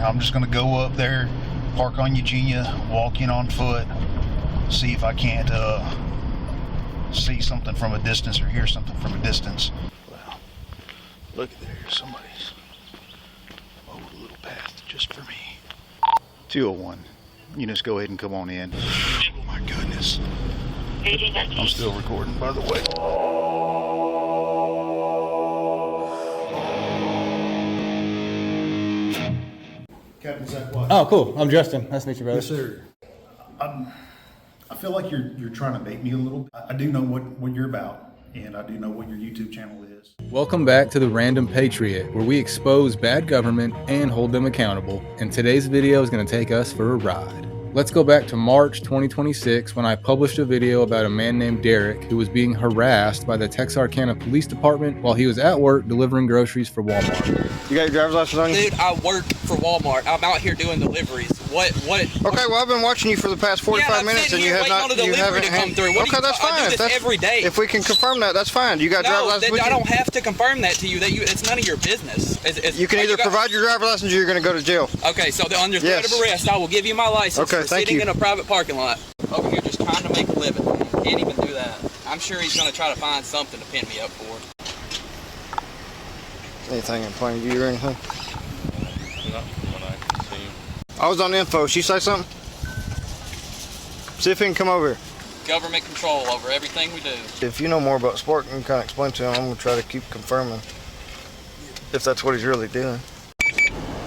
I'm just going to go up there, park on Eugenia, walk in on foot, see if I can't see something from a distance or hear something from a distance. Well, look at there, somebody's mowed a little path just for me. 201, you just go ahead and come on in. Oh my goodness. I'm still recording, by the way. Captain Zach Watts. Oh, cool. I'm Justin. Nice to meet you, brother. Yes, sir. I feel like you're trying to bait me a little. I do know what you're about, and I do know what your YouTube channel is. Welcome back to The Random Patriot, where we expose bad government and hold them accountable. And today's video is going to take us for a ride. Let's go back to March 2026 when I published a video about a man named Derek who was being harassed by the Texarkana Police Department while he was at work delivering groceries for Walmart. You got your driver's license on you? Dude, I work for Walmart. I'm out here doing deliveries. What? Okay, well, I've been watching you for the past 45 minutes and you have not, you haven't come through. Okay, that's fine. I do this every day. If we can confirm that, that's fine. You got driver's license with you? I don't have to confirm that to you. It's none of your business. You can either provide your driver's license or you're going to go to jail. Okay, so under threat of arrest, I will give you my license for sitting in a private parking lot. Over here just trying to make a living. Can't even do that. I'm sure he's going to try to find something to pin me up for. Anything in plain view or anything? Not when I can see him. I was on info. She say something? See if he can come over here. Government control over everything we do. If you know more about sport, you can kind of explain to him. I'm going to try to keep confirming if that's what he's really doing.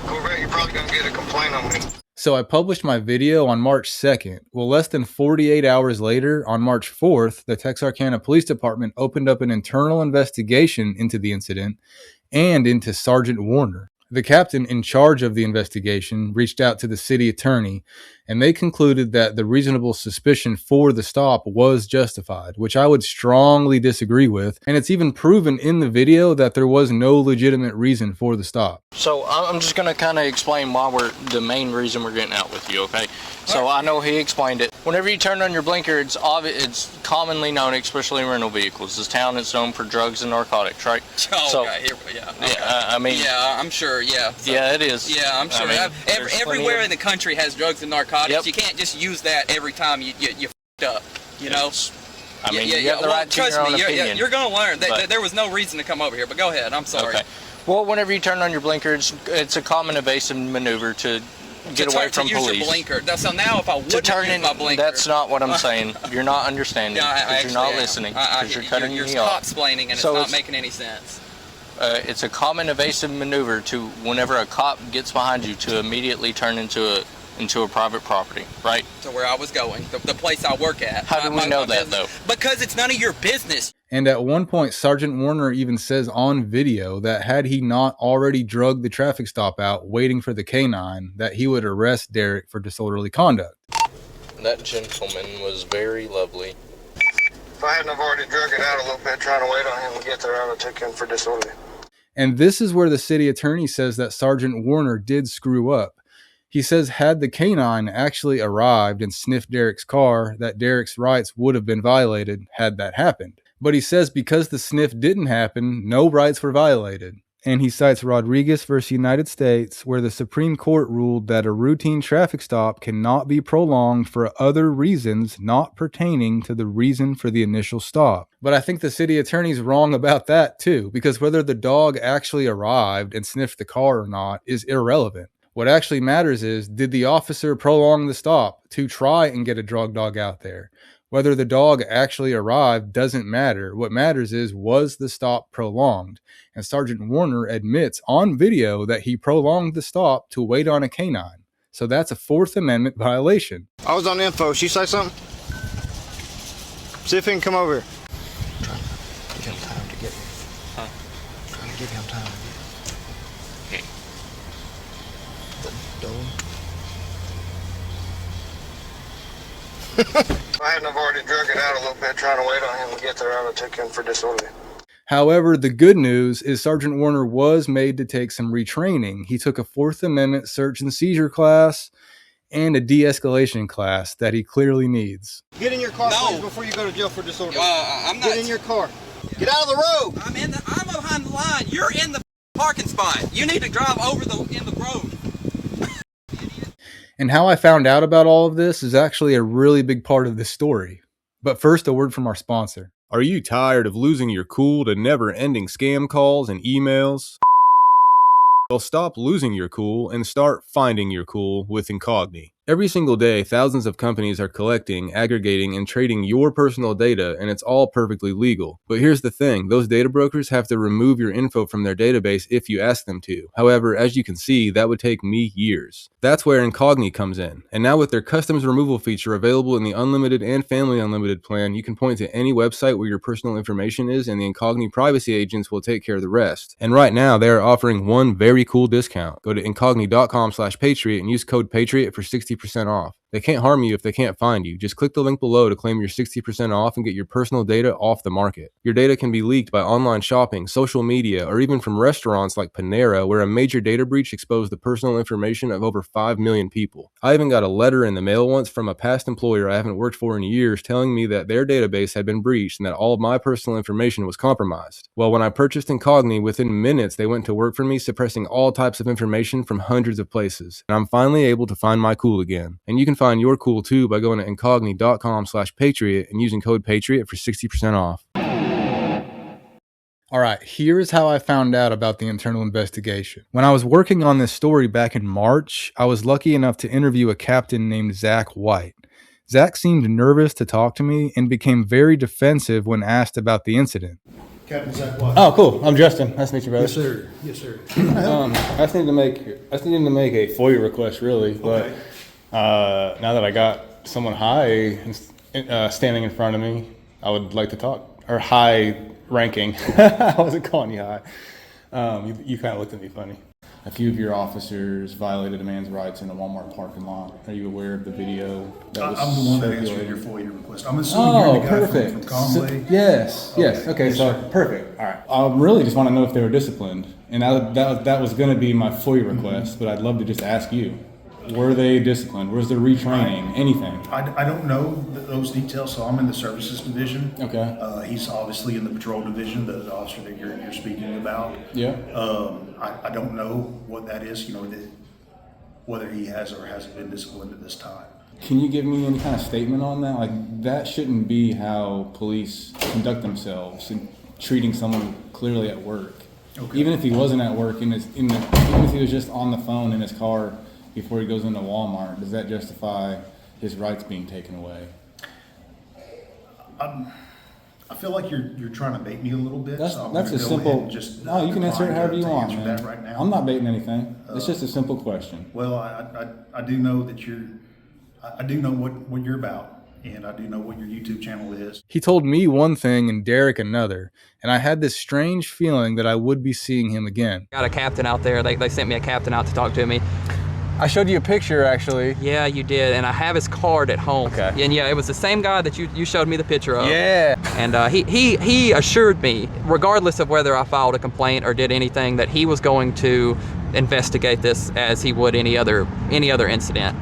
Corvette, you're probably going to get a complaint on me. So I published my video on March 2nd. Well, less than 48 hours later, on March 4th, the Texarkana Police Department opened up an internal investigation into the incident and into Sgt Warner. The captain in charge of the investigation reached out to the city attorney, and they concluded that the reasonable suspicion for the stop was justified, which I would strongly disagree with. And it's even proven in the video that there was no legitimate reason for the stop. So I'm just going to kind of explain why the main reason we're getting out with you, okay? So I know he explained it. Whenever you turn on your blinker, it's commonly known, especially in rental vehicles. This town is known for drugs and narcotics, right? Oh, so, okay. Yeah. Okay. Yeah, I mean... Yeah, I'm sure, yeah. So, yeah, it is. Yeah, I'm sure. I mean, everywhere in the country has drugs and narcotics. Yep. You can't just use that every time you f***ed up, you know? I mean, you have the right to your own opinion. You're going to learn. There was no reason to come over here, but go ahead. I'm sorry. Okay. Well, whenever you turn on your blinker, it's a common evasive maneuver to get away from police. Your blinker. So now if I wouldn't use my blinker... That's not what I'm saying. You're not understanding because you're not listening because you're cutting me off. You're cop-splaining and it's not making any sense. It's a common evasive maneuver to whenever a cop gets behind you to immediately turn into a private property, right? To where I was going, the place I work at. How do we know that, though? Because it's none of your business. And at one point, Sgt Warner even says on video that had he not already drugged the traffic stop out waiting for the K-9, that he would arrest Derek for disorderly conduct. That gentleman was very lovely. If I hadn't have already drug it out a little bit trying to wait on him to get there, I would have taken him for disorderly. And this is where the city attorney says that Sgt Warner did screw up. He says had the K-9 actually arrived and sniffed Derek's car, that Derek's rights would have been violated had that happened. But he says because the sniff didn't happen, no rights were violated. And he cites Rodriguez versus United States, where the Supreme Court ruled that a routine traffic stop cannot be prolonged for other reasons not pertaining to the reason for the initial stop. But I think the city attorney's wrong about that too, because whether the dog actually arrived and sniffed the car or not is irrelevant. What actually matters is, did the officer prolong the stop to try and get a drug dog out there? Whether the dog actually arrived doesn't matter. What matters is, was the stop prolonged? And Sgt Warner admits on video that he prolonged the stop to wait on a K-9. So that's a Fourth Amendment violation. I was on info. She say something? See if he can come over here. Trying to give him time to get here. Huh? Trying to give him time to get here. If I hadn't have already drug it out a little bit trying to wait on him to get there, I would have taken him for disorderly. However, the good news is Sgt Warner was made to take some retraining. He took a Fourth Amendment search and seizure class and a de-escalation class that he clearly needs. Get in your car, please, before you go to jail for disorderly. I'm not. Get in your car. Get out of the road. I'm behind the line. You're in the parking spot. You need to drive over in the road. And how I found out about all of this is actually a really big part of this story. But first, a word from our sponsor. Are you tired of losing your cool to never-ending scam calls and emails? Well, stop losing your cool and start finding your cool with Incogni. Every single day, thousands of companies are collecting, aggregating, and trading your personal data, and it's all perfectly legal. But here's the thing, those data brokers have to remove your info from their database if you ask them to. However, as you can see, that would take me years. That's where Incogni comes in. And now with their customs removal feature available in the Unlimited and Family Unlimited plan, you can point to any website where your personal information is, and the Incogni privacy agents will take care of the rest. And right now, they are offering one very cool discount. Go to incogni.com/Patriot and use code Patriot for 60% off. They can't harm you if they can't find you. Just click the link below to claim your 60% off and get your personal data off the market. Your data can be leaked by online shopping, social media, or even from restaurants like Panera, where a major data breach exposed the personal information of over 5 million people. I even got a letter in the mail once from a past employer I haven't worked for in years telling me that their database had been breached and that all of my personal information was compromised. Well, when I purchased Incogni, within minutes they went to work for me, suppressing all types of information from hundreds of places. And I'm finally able to find my cool again. And you can find your cool too by going to incogni.com/Patriot and using code Patriot for 60% off. All right, here's how I found out about the internal investigation. When I was working on this story back in March, I was lucky enough to interview a captain named Zach White. Zach seemed nervous to talk to me and became very defensive when asked about the incident. Captain Zach White. Oh, cool. I'm Justin. Nice to meet you, brother. Yes, sir. Yes, sir. I just needed to make a FOIA request, really. But now that I got someone high standing in front of me, I would like to talk. Or high ranking. I wasn't calling you high. You kind of looked at me funny. A few of your officers violated a man's rights in a Walmart parking lot. Are you aware of the video that was I'm the one that answered your FOIA request. I'm assuming you're the guy perfect. from Conway. Yes. Okay, Yes, so sir. perfect. All right. I really just want to know if they were disciplined. And that was going to be my FOIA request, but I'd love to just ask you. Were they disciplined? Was there retraining? Anything? I don't know those details, so I'm in the services division. Okay. He's obviously in the patrol division, the officer that you're speaking about. Yeah. I don't know what that is, whether he has or hasn't been disciplined at this time. Can you give me any kind of statement on that? Like, that shouldn't be how police conduct themselves in treating someone clearly at work. Okay. Even if he wasn't at work, even if he was just on the phone in his car before he goes into Walmart, does that justify his rights being taken away? I feel like you're trying to bait me a little bit. That's a simple. No, you can answer it however you want, man. That right now. I'm not baiting anything. It's just a simple question. Well, I do know that I do know what you're about, and I do know what your YouTube channel is. He told me one thing and Derek another, and I had this strange feeling that I would be seeing him again. Got a captain out there. They sent me a captain out to talk to me. I showed you a picture, actually. Yeah, you did, and I have his card at home. Okay. And yeah, it was the same guy that you showed me the picture of. Yeah. And he assured me, regardless of whether I filed a complaint or did anything, that he was going to investigate this as he would any other incident,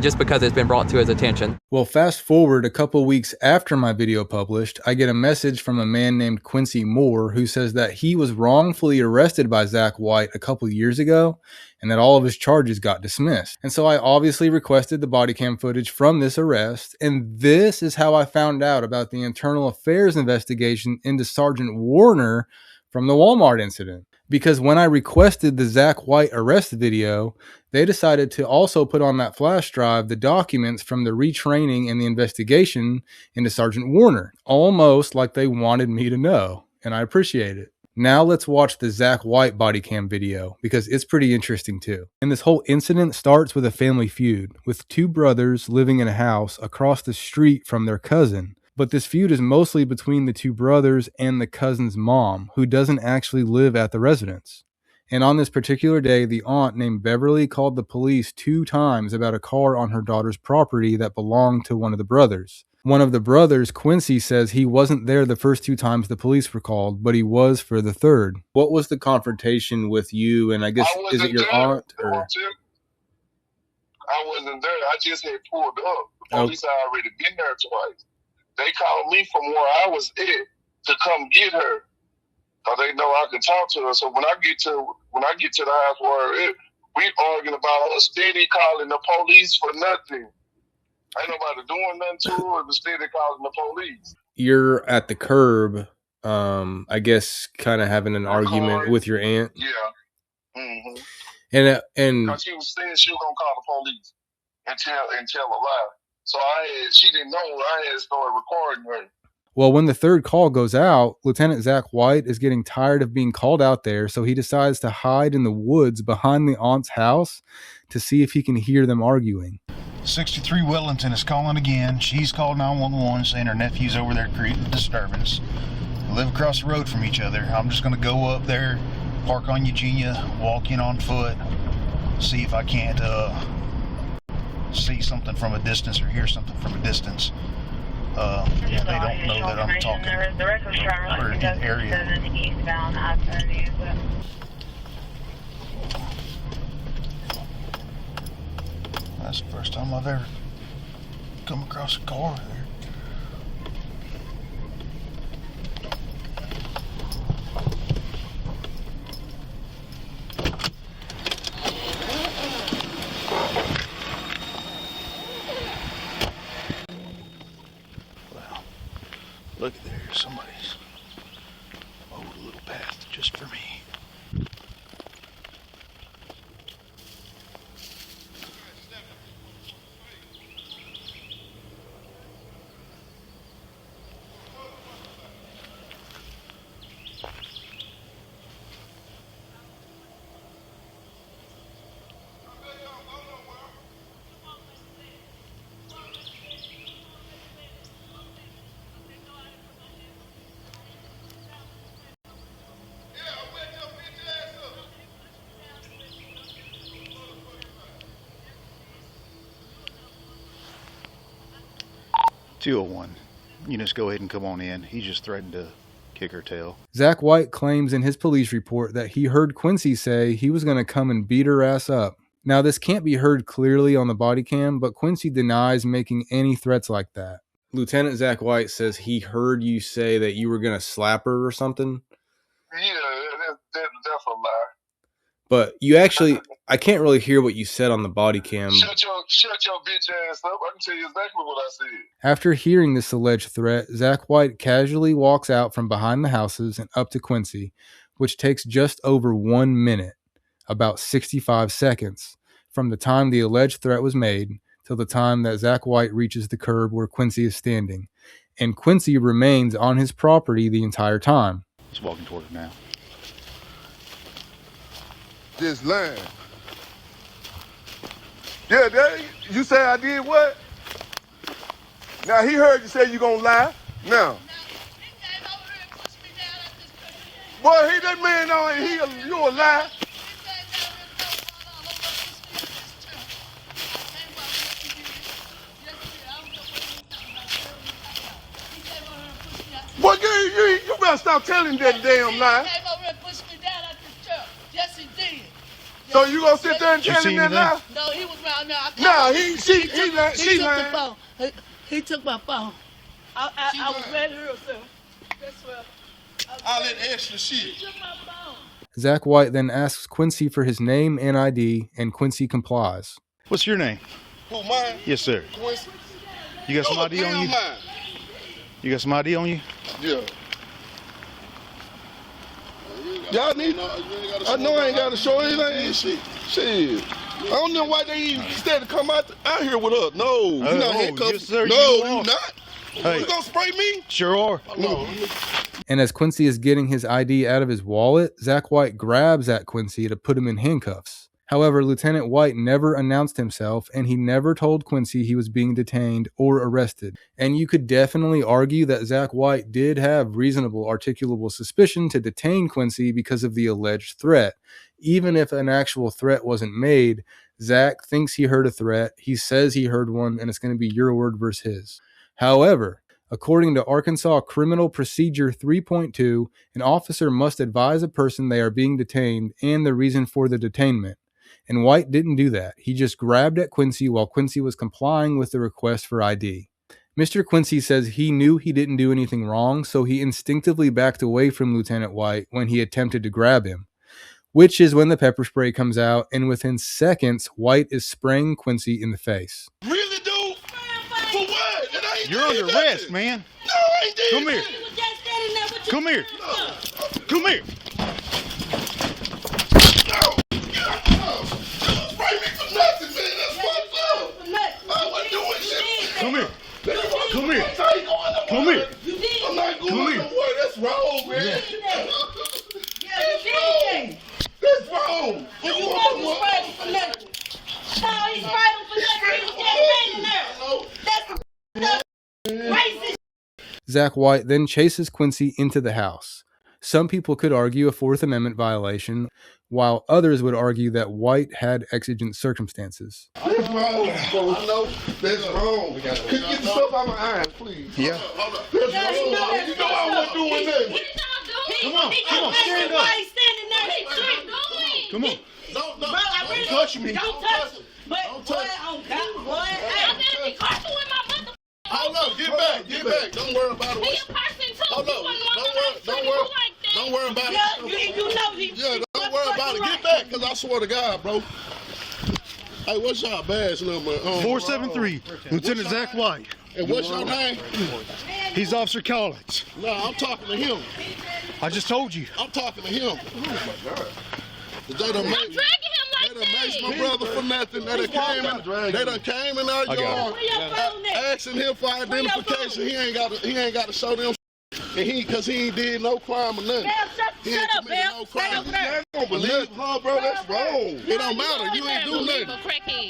just because it's been brought to his attention. Well, fast forward a couple weeks after my video published, I get a message from a man named Quincy Moore who says that he was wrongfully arrested by Zach White a couple years ago and that all of his charges got dismissed. And so I obviously requested the body cam footage from this arrest, and this is how I found out about the internal affairs investigation into Sgt Warner from the Walmart incident. Because when I requested the Zach White arrest video, they decided to also put on that flash drive the documents from the retraining and the investigation into Sgt Warner, almost like they wanted me to know, and I appreciate it. Now let's watch the Zach White body cam video, because it's pretty interesting too. And this whole incident starts with a family feud, with two brothers living in a house across the street from their cousin. But this feud is mostly between the two brothers and the cousin's mom, who doesn't actually live at the residence. And on this particular day, the aunt named Beverly called the police 2 times about a car on her daughter's property that belonged to one of the brothers. One of the brothers, Quincy, says he wasn't there the first 2 times the police were called, but he was for the third. What was the confrontation with you, and I guess, is it your aunt? Or? I wasn't there. I just had pulled up. The police had already been there twice. They called me from where I was at to come get her, cause they know I can talk to her. So when I get to the house where We arguing about a steady calling the police for nothing. Ain't nobody doing nothing to her, but steady calling the police. You're at the curb, I guess, kind of having an argument with your aunt. Yeah. Mm-hmm. And because she was saying she was gonna call the police and tell a lie. So she didn't know. I had started recording her. Well, when the third call goes out, Lieutenant Zach White is getting tired of being called out there, so he decides to hide in the woods behind the aunt's house to see if he can hear them arguing. 63 Wellington is calling again. She's called 911 saying her nephew's over there creating a disturbance. We live across the road from each other. I'm just going to go up there, park on Eugenia, walk in on foot, see if I can't see something from a distance or hear something from a distance. They don't know that I'm talking or in the area. That's the first time I've ever come across a car there. Well, look at there, somebody's mowed a little path just for me. $201. You just go ahead and come on in. He just threatened to kick her tail. Zach White claims in his police report that he heard Quincy say he was going to come and beat her ass up. Now, this can't be heard clearly on the body cam, but Quincy denies making any threats like that. Lieutenant Zach White says he heard you say that you were going to slap her or something. Yeah, that's a lie. But you actually, I can't really hear what you said on the body cam. Shut your bitch ass up. I can tell you exactly what I said. After hearing this alleged threat, Zach White casually walks out from behind the houses and up to Quincy, which takes just over 1 minute, about 65 seconds, from the time the alleged threat was made till the time that Zach White reaches the curb where Quincy is standing. And Quincy remains on his property the entire time. He's walking toward her now. This line. Yeah, you say I did what? Now he heard you say you gonna lie. Now. Boy, he that man on you a lie. Boy, you better stop telling that damn lie. So you gonna sit there and tell him that lie? No, he was around there. No, she lied. He took my phone. I was ready to hear him. That's what. All that extra shit. He took my phone. Zach White then asks Quincy for his name and ID, and Quincy complies. What's your name? Who, mine? Yes, sir. Quincy. You got some ID on you? Mine. You got some ID on you? Yeah. Y'all need. I know I ain't got to show anything. Shit. I don't know why they instead to come out here with us. No, you not handcuffed. Yes, sir, no, you you are. not. Hey. You gonna spray me? Sure are. No. And as Quincy is getting his ID out of his wallet, Zach White grabs at Quincy to put him in handcuffs. However, Lieutenant White never announced himself, and he never told Quincy he was being detained or arrested. And you could definitely argue that Zach White did have reasonable articulable suspicion to detain Quincy because of the alleged threat. Even if an actual threat wasn't made, Zach thinks he heard a threat, he says he heard one, and it's going to be your word versus his. However, according to Arkansas Criminal Procedure 3.2, an officer must advise a person they are being detained and the reason for the detainment. And White didn't do that. He just grabbed at Quincy while Quincy was complying with the request for ID. Mr. Quincy says he knew he didn't do anything wrong, so he instinctively backed away from Lieutenant White when he attempted to grab him. which is when the pepper spray comes out, and within seconds, White is spraying Quincy in the face. Really, dude? For what? You're under arrest, man. No, I ain't did. Come here. Come here. Come here. Spray me for nothing, man. That's fucked up. I wasn't doing shit. Come here. Come here. Come here. I'm not going nowhere. That's wrong, man. That's wrong. That's wrong. You want to spray for nothing? No, he sprayed him for nothing. He was just standing there. That's racist. Zach White then chases Quincy into the house. Some people could argue a Fourth Amendment violation, while others would argue that White had exigent circumstances. That's wrong. I know that's wrong. Could you get the stuff out of my eyes, please? Yeah. That's wrong. You know I wasn't doing nothing. Come on, stand up. Why he's standing there? Come on. Don't Don't touch me. Don't touch him. But Don't touch me. on God, boy. I'm gonna be careful with my mother. Hold up, get back. Don't worry about it. He a person too. Hold up. Don't worry about it. Yeah, you know he. Yeah, don't worry about it. Get back, because I swear to God, bro. Hey, what's y'all badge number? 473, Lieutenant Zach White. And what's your name? He's Officer Collins. No, I'm talking to him. I just told you. I'm talking to him. They done made my brother for nothing. They done came in our yard asking him for identification. He ain't got to show them. And because he ain't did no crime or nothing. He ain't committed no crime. You don't believe her, bro. That's wrong. It don't matter. You ain't do nothing.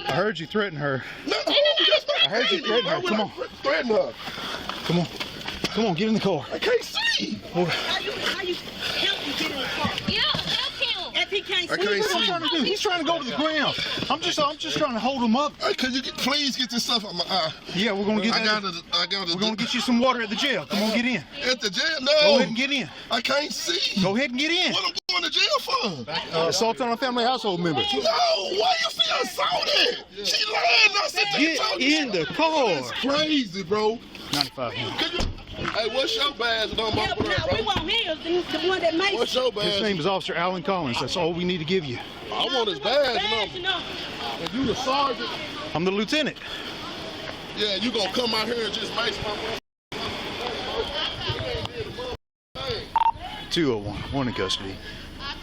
I heard you threaten her. No, I heard you threaten her. Come on. Threaten her. Come on. Come on, get in the car. I can't see. How you help him get in the car? Yeah, help him. If he can't see, I can't see. What are you trying to do? He's trying to go to the ground. I'm just trying to hold him up. Hey, could you please get this stuff out my eye? Yeah, we're gonna get that. We're gonna get you some water at the jail. Come on, get in. At the jail? No. Go ahead and get in. I can't see. Go ahead and get in. What I'm going to jail for? Assault on a family household member. No, why you feel assaulted? She lying. I said Get in the car. That's crazy, bro. 95. Hey, what's your badge number, yeah, bro? we want his, the one that makes. What's your badge? His name is Officer Alan Collins. That's all we need to give you. I want his badge number. And you the sergeant? I'm the lieutenant. Yeah, you gonna come out here and just make my 201, one in custody.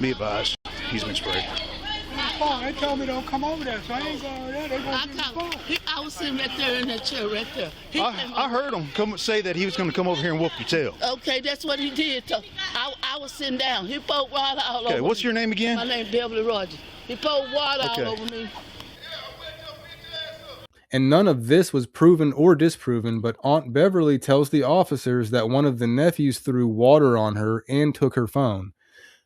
Be advised, he's been sprayed. They told me don't come over there, so I ain't going over there. They gonna get the phone. I was sitting right there in that chair right there. I heard him say that he was going to come over here and whoop your tail. Okay, that's what he did. So I was sitting down. He poured water all over me. Okay, what's your name again? My name's Beverly Rogers. He poured water all over me. And none of this was proven or disproven, but Aunt Beverly tells the officers that one of the nephews threw water on her and took her phone,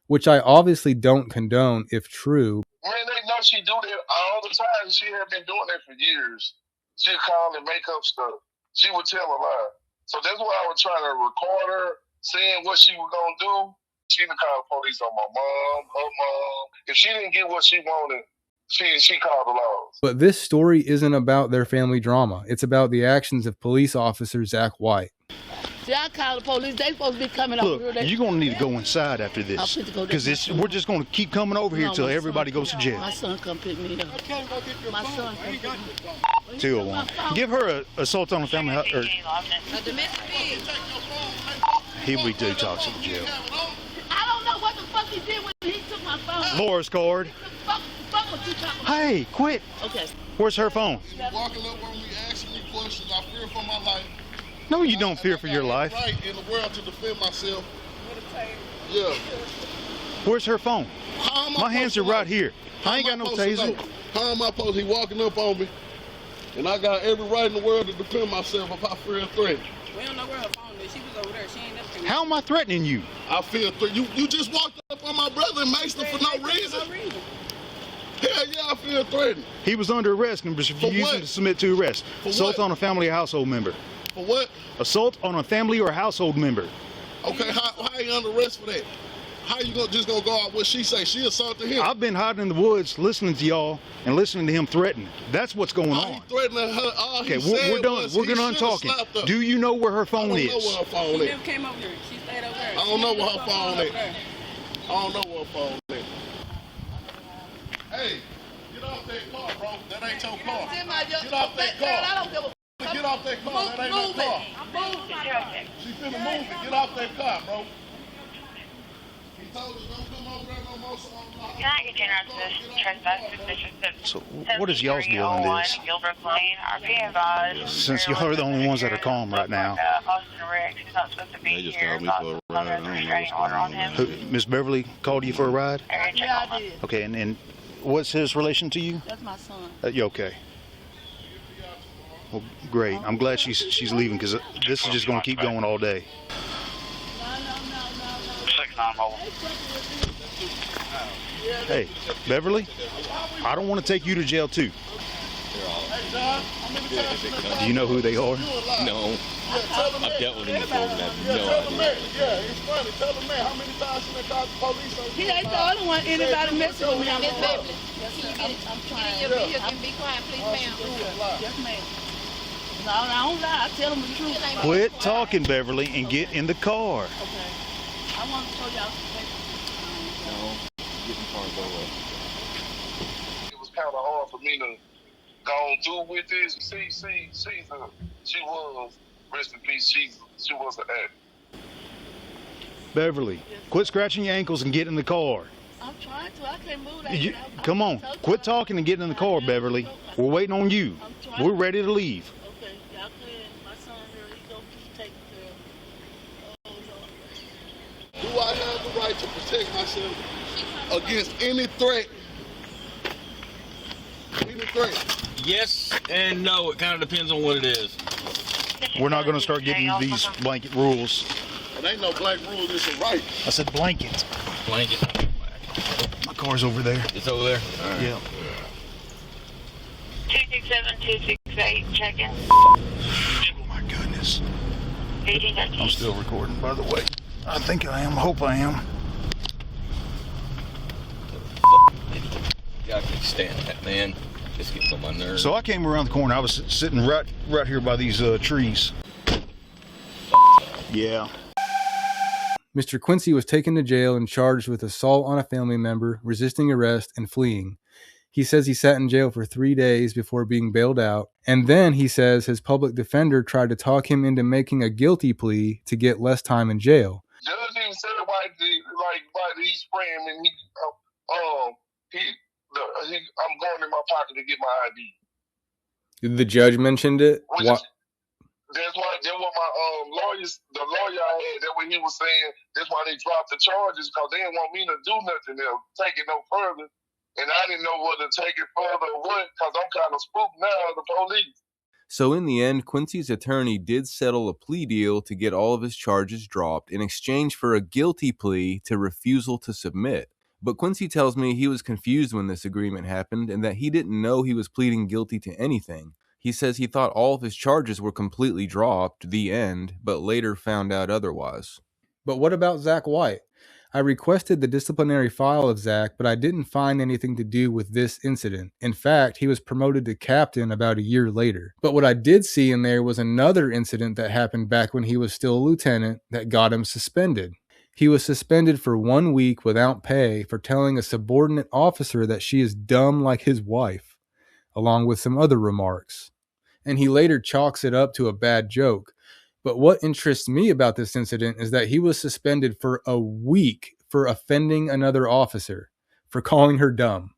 which I obviously don't condone if true. Man, they know she do that all the time. She had been doing that for years. She'd call and make up stuff. She would tell a lie. So that's why I was trying to record her, saying what she was going to do. She would call the police on my mom, her mom. If she didn't get what she wanted, she called the laws. But this story isn't about their family drama. It's about the actions of police officer Zach White. See, I called the police. They supposed to be coming over here. Look, you're going to need to go inside after this. Because we're just going to keep coming over here until everybody goes to jail. My son come pick me up. My son come pick me up. 201. Give her an assault on a family house. He'll be detoxed at the jail. I don't know what the fuck he did when he took my phone. Laura's card. Fuck what you talking about. Hey, quit. Okay. Where's her phone? walking up on me asking me questions. I fear for my life. No, you don't fear for your life. Right in the world to defend myself. Yeah. Where's her phone? My hands are right here. I ain't got no taser. How am I supposed to be walking up on me? And I got every right in the world to defend myself if I feel threatened. We don't know where her phone is. She was over there. She ain't never. How am I threatening you? I feel threatened. You just walked up on my brother and maced him for no reason. Hell yeah, I feel threatened. He was under arrest and refusing to submit to arrest. Assault on a family or household member. For what? Assault on a family or household member. Okay, how you under arrest for that? How you just gonna go out what she say? She assaulted him. I've been hiding in the woods listening to y'all and listening to him threaten. That's what's going on. He threatening her. Okay, we're done. We're done talking. Do you know where her phone is? I don't know where her phone is. She never came over here. She stayed over there. I don't know where her phone is. I don't know where her phone is. Hey, get off that car, bro. That ain't your car. Get off that car. I don't give a Get off that car. That ain't no car. She finna move it. Get off that car, bro. He told us don't come over there no more. Can I get you into this trespass? So what is y'all's deal on this? Gilbert Lane. Are being advised. Since y'all are the only ones that are calm right now. Austin Rick, she's not supposed to be They just here. called me for a ride. I don't know what's going on. Who, Miss Beverly called you for a ride? Yeah, I did. Okay, and what's his relation to you? That's my son. You okay? Well, great. I'm glad she's leaving because this is just going to keep going all day. 6-9 mobile. Hey, Beverly, I don't want to take you to jail too. Do you know who they are? No. I've dealt with him before, but I have no idea. Yeah, it's funny. Tell the man how many times should they call the police? He ain't the only one anybody messing with him. Miss Beverly, I'm trying. Get in your vehicle and be quiet, please, ma'am. Yes, ma'am. No, I don't lie. I tell them the truth. Quit talking, Beverly, and get in the car. Okay. I want to show y'all some No. Get in the car and go away. It was kind of hard for me to go through with this. She was, rest in peace, she was an addict. Beverly, quit scratching your ankles and get in the car. I'm trying to. I can't move that. Come on, quit talking and get in the car, Beverly. We're waiting on you. We're ready to leave. Okay, y'all clear. My son here, he go keep taking care of. Do I have the right to protect myself against any threat? Any threat? Yes and no. It kind of depends on what it is. We're not going to start getting these blanket rules. It ain't no blank rule. It's a right. I said blanket. Blanket. My car's over there. It's over there? All right. Yeah. 267-268, check in. Oh my goodness. 1819. I'm still recording, by the way. I think I am. Hope I am. I can stand that, man. This gets on my nerves. So I came around the corner. I was sitting right here by these trees. Yeah. Mr. Quincy was taken to jail and charged with assault on a family member, resisting arrest, and fleeing. He says he sat in jail for 3 days before being bailed out, and then he says his public defender tried to talk him into making a guilty plea to get less time in jail. Judge even said why he's spraying and I'm going in my pocket to get my ID. The judge mentioned it? That's what my the lawyer I had, that's what he was saying, that's why they dropped the charges, because they didn't want me to do nothing else, take it no further. And I didn't know whether to take it further or what, because I'm kind of spooked now of the police. So in the end, Quincy's attorney did settle a plea deal to get all of his charges dropped in exchange for a guilty plea to refusal to submit. But Quincy tells me he was confused when this agreement happened and that he didn't know he was pleading guilty to anything. He says he thought all of his charges were completely dropped, the end, but later found out otherwise. But what about Zach White? I requested the disciplinary file of Zach, but I didn't find anything to do with this incident. In fact, he was promoted to captain about a year later. But what I did see in there was another incident that happened back when he was still a lieutenant that got him suspended. He was suspended for 1 week without pay for telling a subordinate officer that she is dumb like his wife, along with some other remarks. And he later chalks it up to a bad joke. But what interests me about this incident is that he was suspended for a week for offending another officer, for calling her dumb.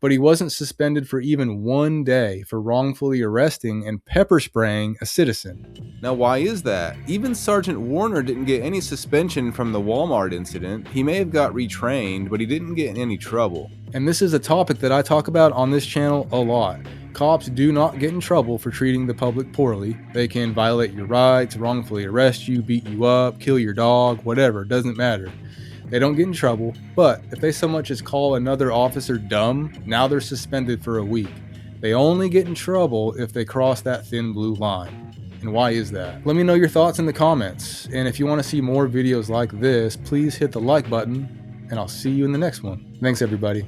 But he wasn't suspended for even 1 day for wrongfully arresting and pepper spraying a citizen. Now why is that? Even Sgt Warner didn't get any suspension from the Walmart incident. He may have got retrained, but he didn't get in any trouble. And this is a topic that I talk about on this channel a lot. Cops do not get in trouble for treating the public poorly. They can violate your rights, wrongfully arrest you, beat you up, kill your dog, whatever, doesn't matter. They don't get in trouble, but if they so much as call another officer dumb, now they're suspended for a week. They only get in trouble if they cross that thin blue line. And why is that? Let me know your thoughts in the comments. And if you want to see more videos like this, please hit the like button, and I'll see you in the next one. Thanks, everybody.